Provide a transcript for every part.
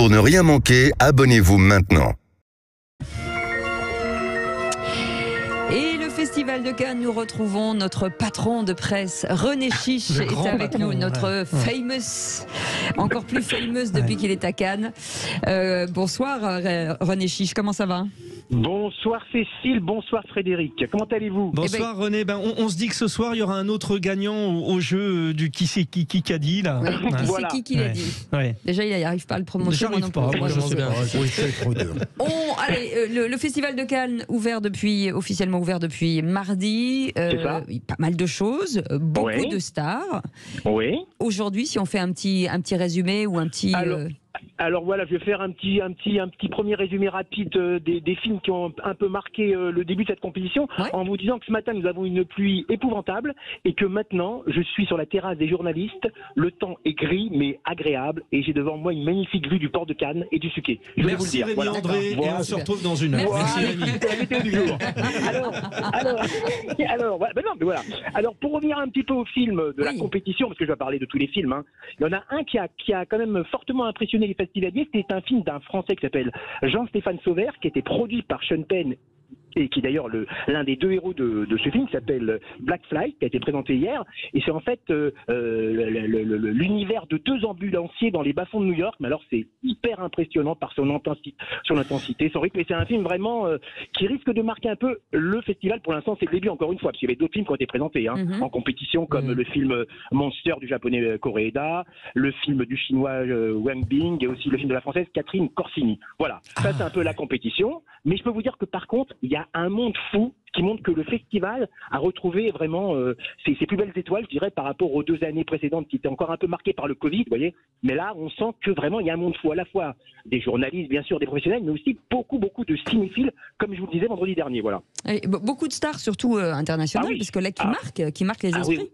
Pour ne rien manquer, abonnez-vous maintenant. Et le Festival de Cannes, nous retrouvons notre patron de presse, René Chiche, est avec nous, notre famous, encore plus famous depuis qu'il est à Cannes. Bonsoir René Chiche, comment ça va ? Bonsoir Cécile, bonsoir Frédéric, comment allez-vous ? Bonsoir René, on se dit que ce soir il y aura un autre gagnant au jeu du qui c'est qui qu'a dit là. Ouais, voilà. C'est qui l'a dit. Déjà il n'y arrive pas à le prononcer. J'arrive pas, moi je sais bien. Allez, le Festival de Cannes officiellement ouvert depuis mardi, pas mal de choses, beaucoup de stars. Oui. Aujourd'hui, si on fait un petit résumé ou un petit... Alors voilà, je vais faire un petit premier résumé rapide des films qui ont un peu marqué le début de cette compétition, en vous disant que ce matin nous avons une pluie épouvantable et que maintenant je suis sur la terrasse des journalistes, le temps est gris mais agréable et j'ai devant moi une magnifique vue du port de Cannes et du Suquet. Merci Rémi André, et on se retrouve dans une heure. Merci Rémi. C'est la météo du jour. Alors pour revenir un petit peu au film de la compétition, parce que je vais parler de tous les films, il y en a un qui a quand même fortement impressionné les festivaliers. C'était un film d'un Français qui s'appelle Jean-Stéphane Sauvert, qui était produit par Sean Penn et qui est d'ailleurs l'un des deux héros de ce film, qui s'appelle Black Flight, qui a été présenté hier. Et c'est en fait l'univers de deux ambulanciers dans les bas-fonds de New York. Mais alors c'est hyper impressionnant par son intensité, son rythme. Et c'est un film vraiment qui risque de marquer un peu le festival. Pour l'instant, c'est le début, encore une fois, parce qu'il y avait d'autres films qui ont été présentés en compétition, comme le film Monster du japonais Koreeda, le film du chinois Wang Bing, et aussi le film de la française Catherine Corsini. Voilà, ça c'est un peu la compétition. Mais je peux vous dire que par contre, il y a un monde fou qui montre que le festival a retrouvé vraiment ses plus belles étoiles, je dirais, par rapport aux 2 années précédentes qui étaient encore un peu marquées par le Covid, vous voyez. Mais là, on sent que vraiment il y a un monde fou, à la fois des journalistes, bien sûr, des professionnels, mais aussi beaucoup de cinéphiles, comme je vous le disais vendredi dernier, voilà. Et beaucoup de stars, surtout internationales, parce que là, qui marquent les esprits.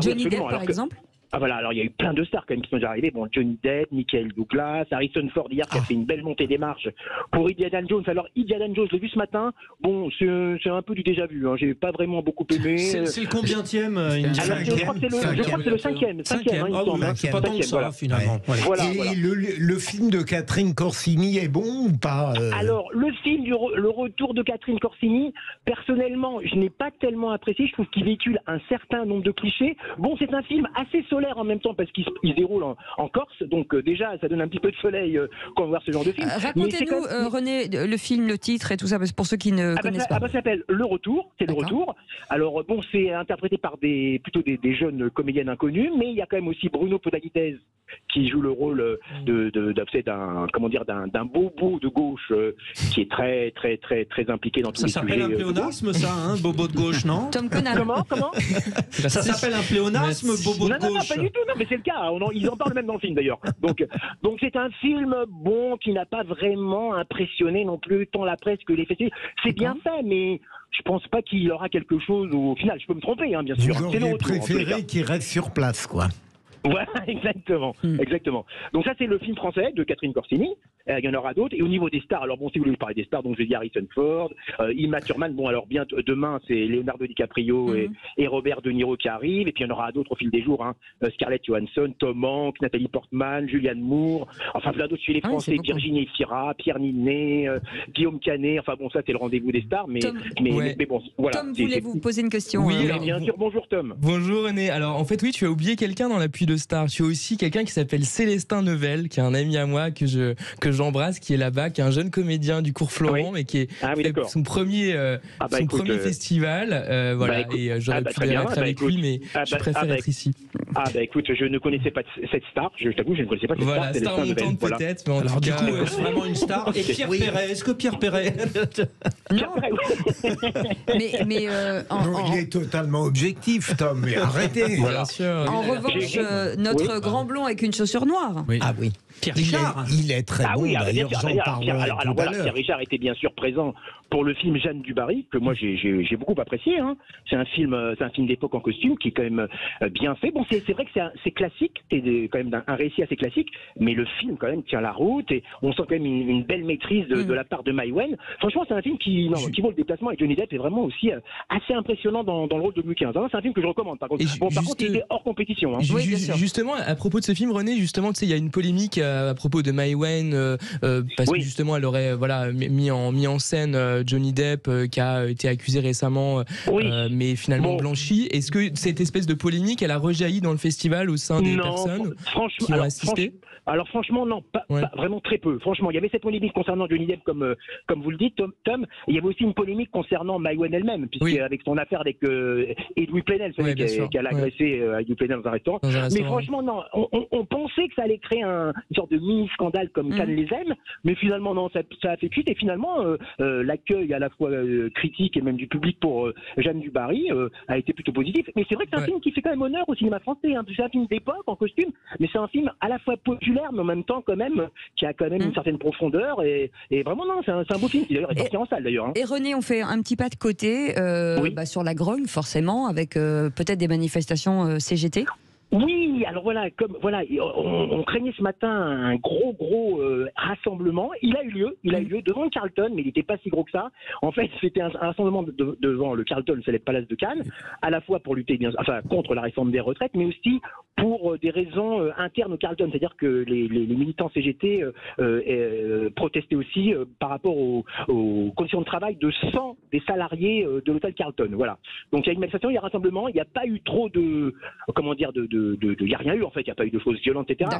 Johnny Depp, par exemple. Voilà, alors il y a eu plein de stars quand même qui sont déjà arrivés. Bon, Johnny Depp, Michael Douglas, Harrison Ford hier qui a fait une belle montée des marches pour Indiana Jones. Alors Indiana Jones, je l'ai vu ce matin. Bon, c'est un peu du déjà vu. J'ai pas vraiment beaucoup aimé. C'est le combienième je crois que c'est le cinquième. C'est pas tant que ça finalement. Et le film de Catherine Corsini est bon ou pas Alors le film le retour de Catherine Corsini, personnellement, je n'ai pas tellement apprécié. Je trouve qu'il véhicule un certain nombre de clichés. Bon, c'est un film assez solaire en même temps parce qu'il se déroule en Corse, donc déjà ça donne un petit peu de soleil quand on voit ce genre de film. Racontez-nous René, le film, le titre et tout ça, pour ceux qui ne connaissent pas. Ça s'appelle Le Retour, c'est Le Retour. Alors bon, c'est interprété par plutôt des jeunes comédiennes inconnues, mais il y a quand même aussi Bruno Podalides qui joue le rôle d'un bobo de gauche qui est très impliqué dans tous les sujets. Ça s'appelle un pléonasme, ça, bobo de gauche, non? Tom Conan. Comment Ça s'appelle un pléonasme, bobo de gauche? Non, pas du tout, non, mais c'est le cas. Ils en parlent même dans le film d'ailleurs. Donc c'est un film qui n'a pas vraiment impressionné non plus tant la presse que les festivals. C'est bien fait, mais je pense pas qu'il y aura quelque chose au final. Je peux me tromper, bien sûr. Vous auriez préféré qu'il reste sur place, quoi. Voilà, exactement. Donc ça, c'est le film français de Catherine Corsini. Il y en aura d'autres. Et au niveau des stars, alors bon, si vous voulez parler des stars, donc je dis Harrison Ford, Uma Thurman. Bon, alors bien demain, c'est Leonardo DiCaprio et Robert De Niro qui arrivent. Et puis il y en aura d'autres au fil des jours. Scarlett Johansson, Tom Hanks, Nathalie Portman, Julianne Moore. Enfin, plein d'autres chez les Français. Virginie Efira, Pierre Ninet, Guillaume Canet. Enfin bon, ça c'est le rendez-vous des stars. Mais bon, voilà. Tom voulait vous poser une question. Oui, bien sûr. Bonjour Tom. Bonjour René. Alors en fait, oui, tu as oublié quelqu'un dans l'appui de stars. Tu as aussi quelqu'un qui s'appelle Célestin Neuvel, qui est un ami à moi que j'embrasse, qui est là-bas, qui est un jeune comédien du cours Florent, mais qui est son premier festival. Voilà, et j'aurais pu être avec lui, mais je préfère être ici. Écoute, je ne connaissais pas cette star. Je t'avoue, je ne connaissais pas cette star. Voilà, star montante peut-être, mais en alors tout du cas, coup, c'est vraiment une star. Et Pierre Perret, est-ce que Pierre Perret mais il est totalement objectif, Tom, mais arrêtez. Bien sûr. En revanche, notre grand blond avec une chaussure noire. Ah oui. Pierre Richard. Il est très bon, d'ailleurs, j'en parlerai tout à l'heure. Pierre Richard était bien sûr présent pour le film Jeanne du Barry, que moi j'ai beaucoup apprécié. C'est un film d'époque en costume qui est quand même bien fait. Bon, c'est vrai que c'est classique, c'est quand même un récit assez classique, mais le film quand même tient la route et on sent quand même une belle maîtrise de la part de Mai Wen. Franchement, c'est un film qui vaut le déplacement, et Johnny Depp est vraiment aussi assez impressionnant dans le rôle de Louis XV. C'est un film que je recommande, par contre. Par contre, il était hors compétition. Oui, justement, à propos de ce film, René, justement, tu sais, il y a une polémique à propos de Maïwenn parce que justement elle aurait mis en scène Johnny Depp qui a été accusé récemment mais finalement blanchi. Est-ce que cette espèce de polémique elle a rejailli dans le festival au sein des personnes qui ont assisté? Alors franchement non, pas vraiment très peu. Franchement, il y avait cette polémique concernant Johnny Depp comme vous le dites Tom. Il y avait aussi une polémique concernant Maïwenn elle-même puisque avec son affaire avec Edoui Plenel, qui a agressé Edoui Plenel dans un restaurant. Mais franchement non, on pensait que ça allait créer une sorte de mini scandale comme Cannes les aime, mais finalement non, ça a fait fuite et finalement l'accueil à la fois critique et même du public pour Jeanne du Barry a été plutôt positif. Mais c'est vrai que c'est un film qui fait quand même honneur au cinéma français. C'est un film d'époque en costume, mais c'est un film à la fois populaire, mais en même temps quand même qui a quand même une certaine profondeur et vraiment non, c'est un beau film qui d'ailleurs est sorti en salle d'ailleurs. Et René, on fait un petit pas de côté sur la grogne forcément avec peut-être des manifestations CGT. Oui, alors on craignait ce matin un gros rassemblement. Il a eu lieu devant le Carlton, mais il n'était pas si gros que ça. En fait, c'était un rassemblement devant le Carlton, c'est le Palace de Cannes, à la fois pour lutter contre la réforme des retraites, mais aussi pour des raisons internes au Carlton, c'est-à-dire que les militants CGT protestaient aussi par rapport aux conditions de travail de 100 des salariés de l'hôtel Carlton. Voilà. Donc il y a une manifestation, il y a un rassemblement, il n'y a pas eu trop il n'y a rien eu en fait, il n'y a pas eu de choses violentes, etc.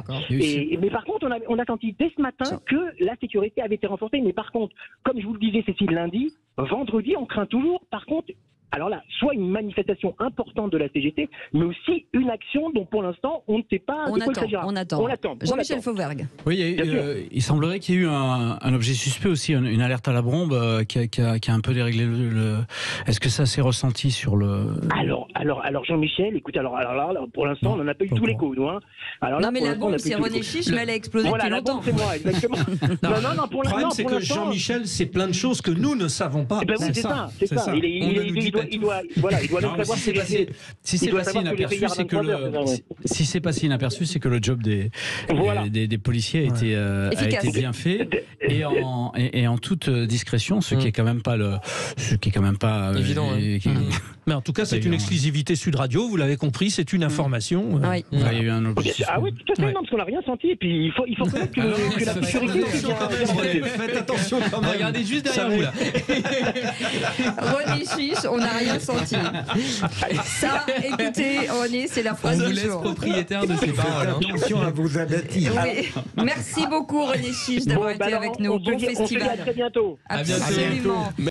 Mais par contre, on a senti dès ce matin que la sécurité avait été renforcée. Mais par contre, comme je vous le disais, Cécile, lundi, vendredi, on craint toujours, par contre, alors là, soit une manifestation importante de la CGT, mais aussi une action dont pour l'instant, on ne sait pas de quoi il s'agira. On attend. Jean-Michel Fauvergue. Oui, il semblerait qu'il y ait eu un objet suspect aussi, une alerte à la bombe qui a un peu déréglé Est-ce que ça s'est ressenti sur le... Alors Jean-Michel, écoute, alors là, pour l'instant, on n'en a pas eu tous les coups, nous. Alors là, non, mais la bombe, c'est René Chiche, mais elle a explosé depuis longtemps. C'est moi, exactement. Le problème, c'est que Jean-Michel, c'est plein de choses que nous ne savons pas. Oui, c'est ça. Il doit même savoir si c'est passé inaperçu, c'est que si c'est passé inaperçu, c'est que le job des policiers a été bien fait et en toute discrétion, ce qui est quand même pas évident. Mais en tout cas, c'est une exclusivité Sud Radio, vous l'avez compris, c'est une information. Oui. Il y a eu un objet suspect. Ah oui, tout à fait, non, parce qu'on n'a rien senti. Et puis il faut connaître que la sécurité. Faites attention quand même. Regardez juste derrière vous là. René Chiche, on n'a rien senti. Ça, écoutez, René, c'est la phrase on vous du laisse jour. Propriétaire de ces paroles. Attention à vos abattis. Oui. Merci beaucoup René Chiche d'avoir été avec nous. Bon festival. On se dit à très bientôt. Absolument.